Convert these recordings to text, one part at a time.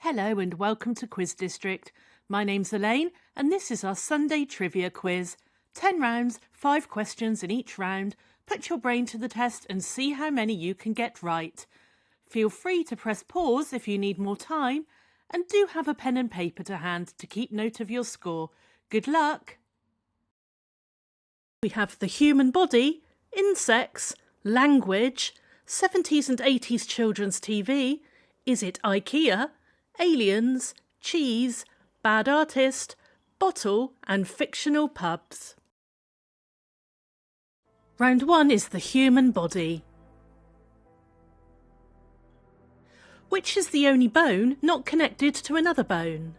Hello and welcome to Quiz District. My name's Elaine and this is our Sunday trivia quiz. 10 rounds, 5 questions in each round. Put your brain to the test and see how many you can get right. Feel free to press pause if you need more time, and do have a pen and paper to hand to keep note of your score. Good luck! We have the human body, insects, language, 70s and 80s children's TV, Is It IKEA, aliens, cheese, bad artist, bottle and fictional pubs. Round 1 is the human body. Which is the only bone not connected to another bone?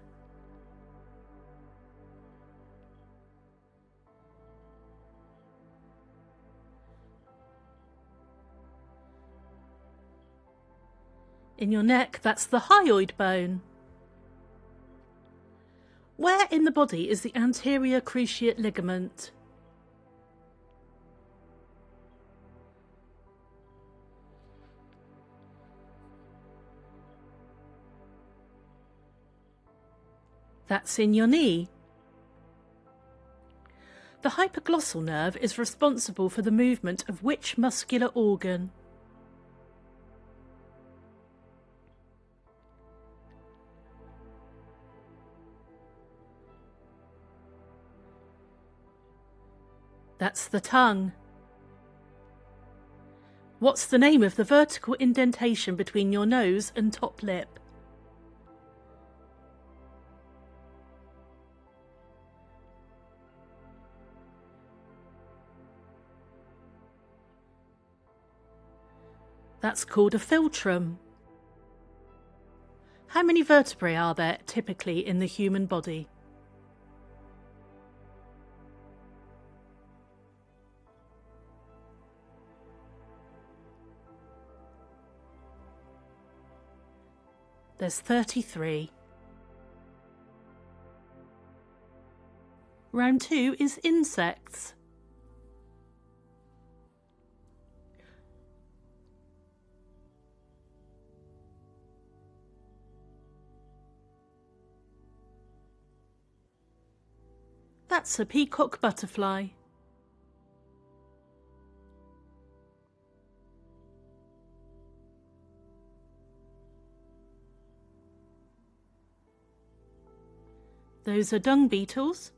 In your neck, that's the hyoid bone. Where in the body is the anterior cruciate ligament? That's in your knee. The hypoglossal nerve is responsible for the movement of which muscular organ? That's the tongue. What's the name of the vertical indentation between your nose and top lip? That's called a philtrum. How many vertebrae are there typically in the human body? There's 33. Round 2 is insects. That's a peacock butterfly. Those are dung beetles.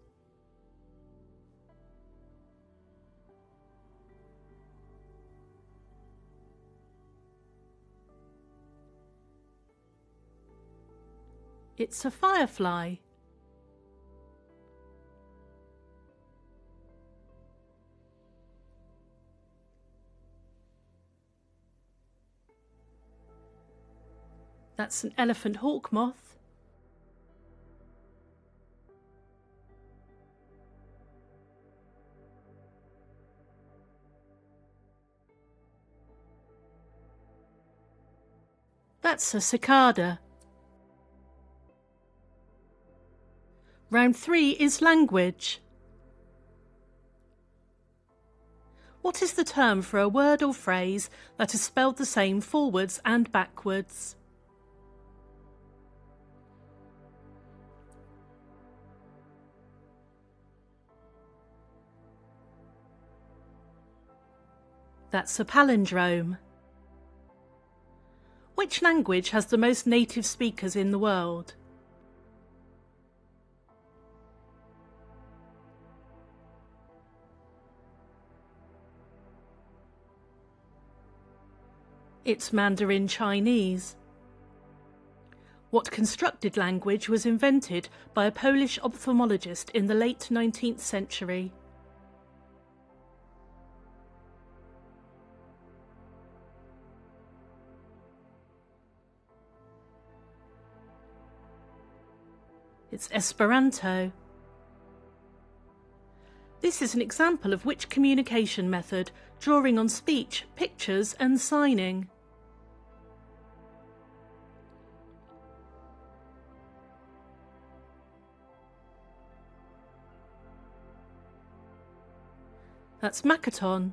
It's a firefly. That's an elephant hawk moth. That's a cicada. Round 3 is language. What is the term for a word or phrase that is spelled the same forwards and backwards? That's a palindrome. Which language has the most native speakers in the world? It's Mandarin Chinese. What constructed language was invented by a Polish ophthalmologist in the late 19th century? It's Esperanto. This is an example of which communication method, drawing on speech, pictures and signing? That's Makaton.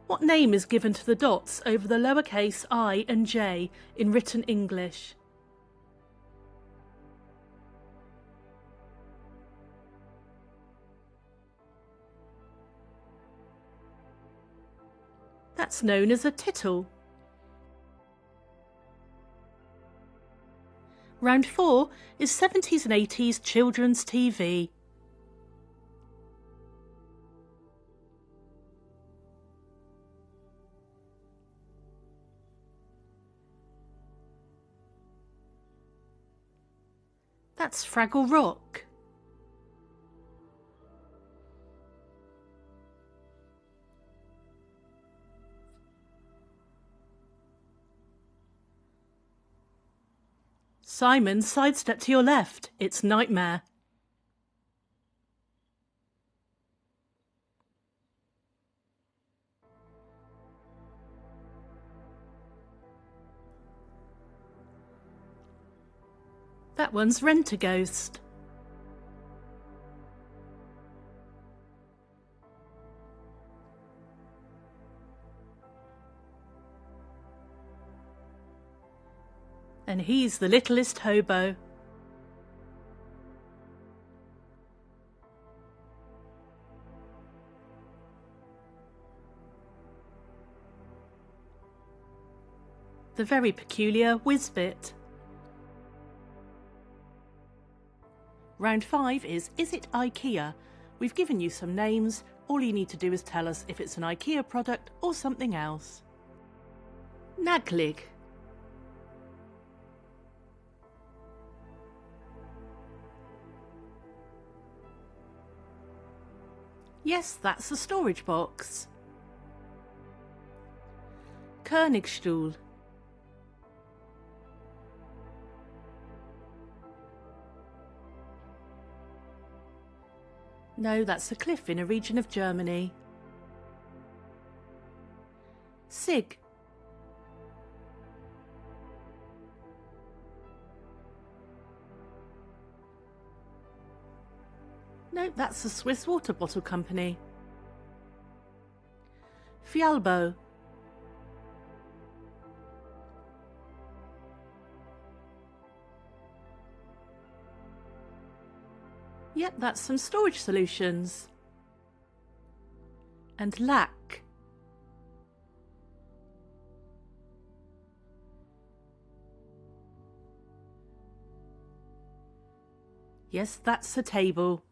What name is given to the dots over the lowercase I and J in written English? That's known as a tittle. Round 4 is 70s and 80s children's TV. That's Fraggle Rock. Simon, sidestep to your left. It's Nightmare. That one's Rent-A-Ghost. And he's the littlest hobo. The very peculiar Whizbit. Round 5 is It IKEA? We've given you some names. All you need to do is tell us if it's an IKEA product or something else. Naglig. Yes, that's a storage box. Königstuhl. No, that's a cliff in a region of Germany. Sig. No, that's a Swiss water bottle company. Fialbo. Yep, that's some storage solutions. And Lack. Yes, that's a table.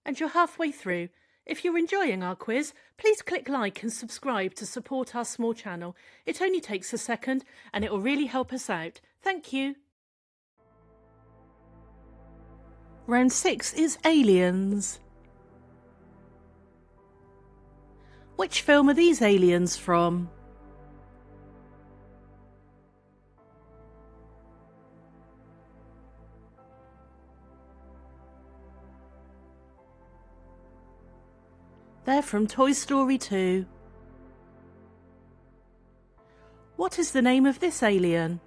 And you're halfway through. If you're enjoying our quiz, please click like and subscribe to support our small channel. It only takes a second and it will really help us out. Thank you. Round 6 is Aliens. Which film are these aliens from? They're from Toy Story 2. What is the name of this alien?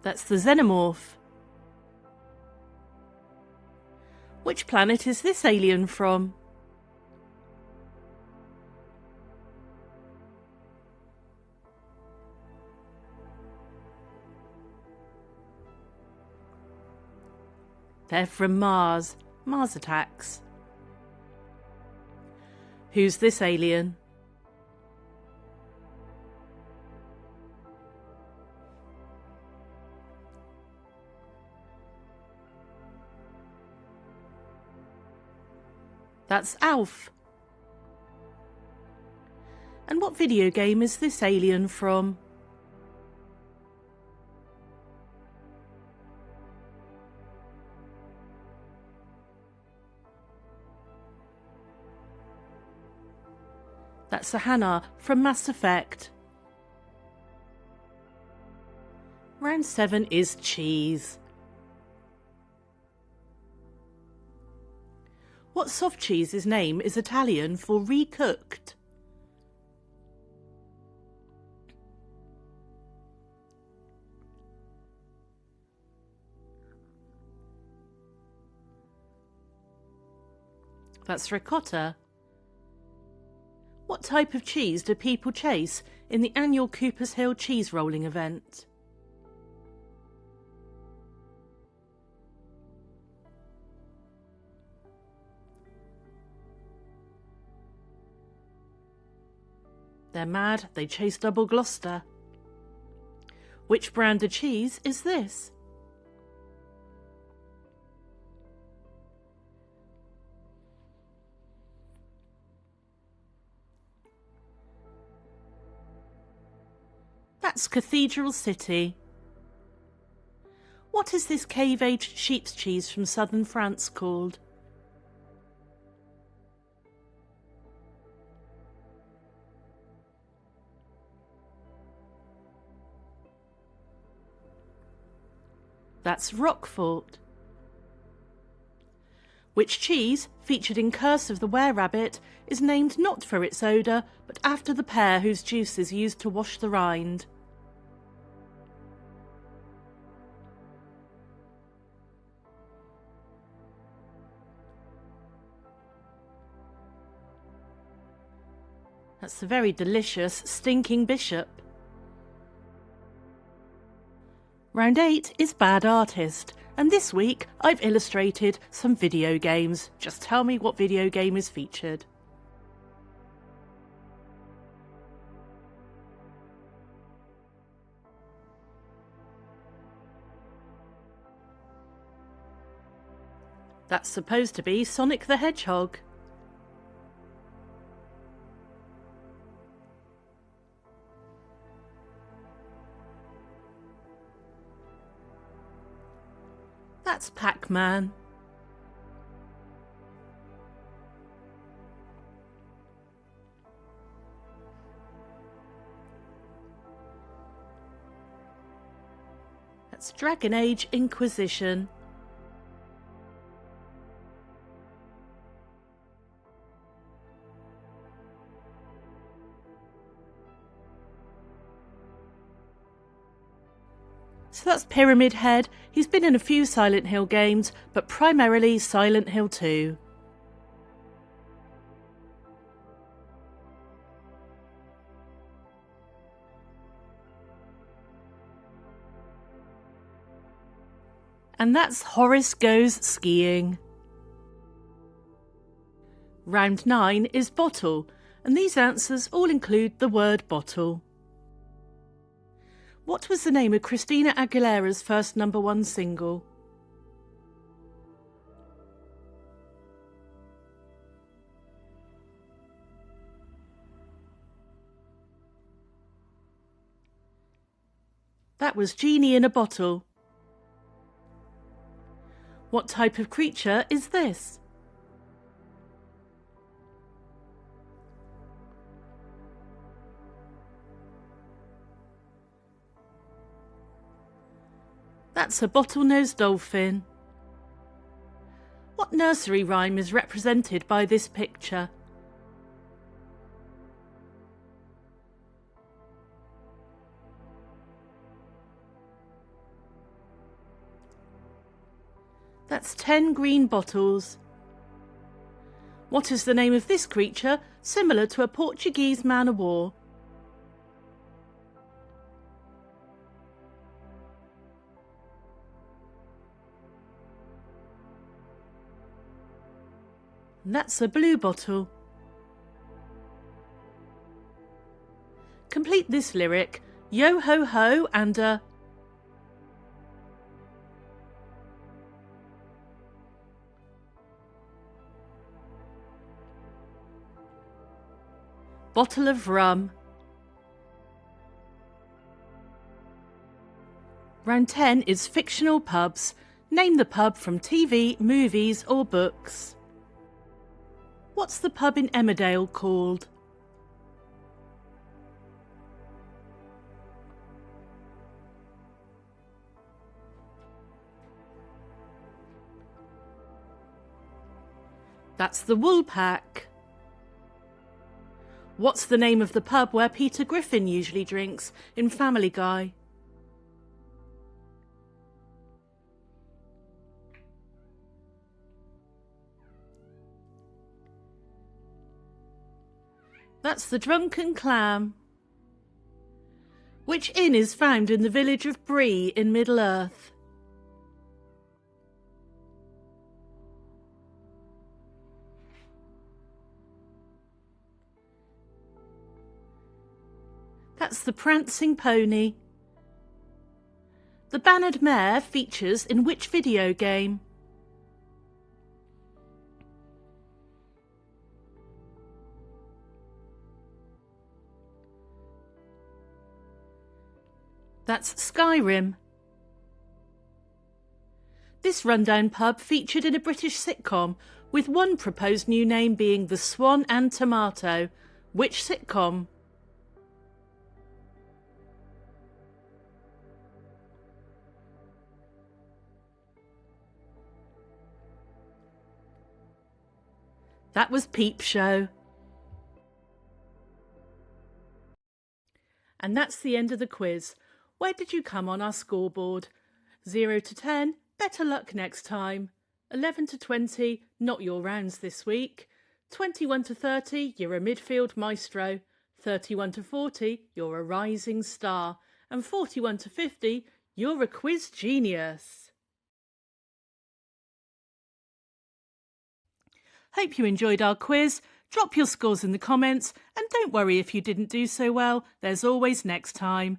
That's the xenomorph. Which planet is this alien from? They're from Mars. Mars Attacks. Who's this alien? That's Alf. And what video game is this alien from? That's a Hannah from Mass Effect. Round 7 is cheese. What soft cheese's name is Italian for recooked? That's ricotta. What type of cheese do people chase in the annual Coopers Hill cheese rolling event? They're mad, they chase double Gloucester. Which brand of cheese is this? That's Cathedral City. What is this cave-aged sheep's cheese from southern France called? That's Roquefort. Which cheese, featured in Curse of the Were-Rabbit, is named not for its odour, but after the pear whose juice is used to wash the rind? That's the very delicious Stinking Bishop. Round 8 is Bad Artist, and this week I've illustrated some video games. Just tell me what video game is featured. That's supposed to be Sonic the Hedgehog. That's Pac-Man. That's Dragon Age Inquisition. So that's Pyramid Head. He's been in a few Silent Hill games, but primarily Silent Hill 2. And that's Horace Goes Skiing. Round 9 is Bottle, and these answers all include the word bottle. What was the name of Christina Aguilera's first #1 single? That was Genie in a Bottle. What type of creature is this? That's a bottlenose dolphin. What nursery rhyme is represented by this picture? That's 10 green bottles. What is the name of this creature, similar to a Portuguese man-o'-war? And that's a blue bottle. Complete this lyric, yo ho ho and a... bottle of rum. Round 10 is fictional pubs. Name the pub from TV, movies or books. What's the pub in Emmerdale called? That's the Woolpack. What's the name of the pub where Peter Griffin usually drinks in Family Guy? That's the Drunken Clam. Which inn is found in the village of Bree in Middle-earth? That's the Prancing Pony. The Bannered Mare features in which video game? That's Skyrim. This rundown pub featured in a British sitcom, with one proposed new name being The Swan and Tomato. Which sitcom? That was Peep Show. And that's the end of the quiz. Where did you come on our scoreboard? 0 to 10, better luck next time. 11 to 20, not your rounds this week. 21 to 30, you're a midfield maestro. 31 to 40, you're a rising star. And 41 to 50, you're a quiz genius. Hope you enjoyed our quiz. Drop your scores in the comments, and don't worry if you didn't do so well, there's always next time.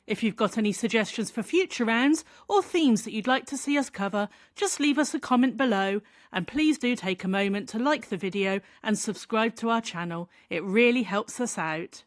If you've got any suggestions for future rounds or themes that you'd like to see us cover, just leave us a comment below, and please do take a moment to like the video and subscribe to our channel. It really helps us out.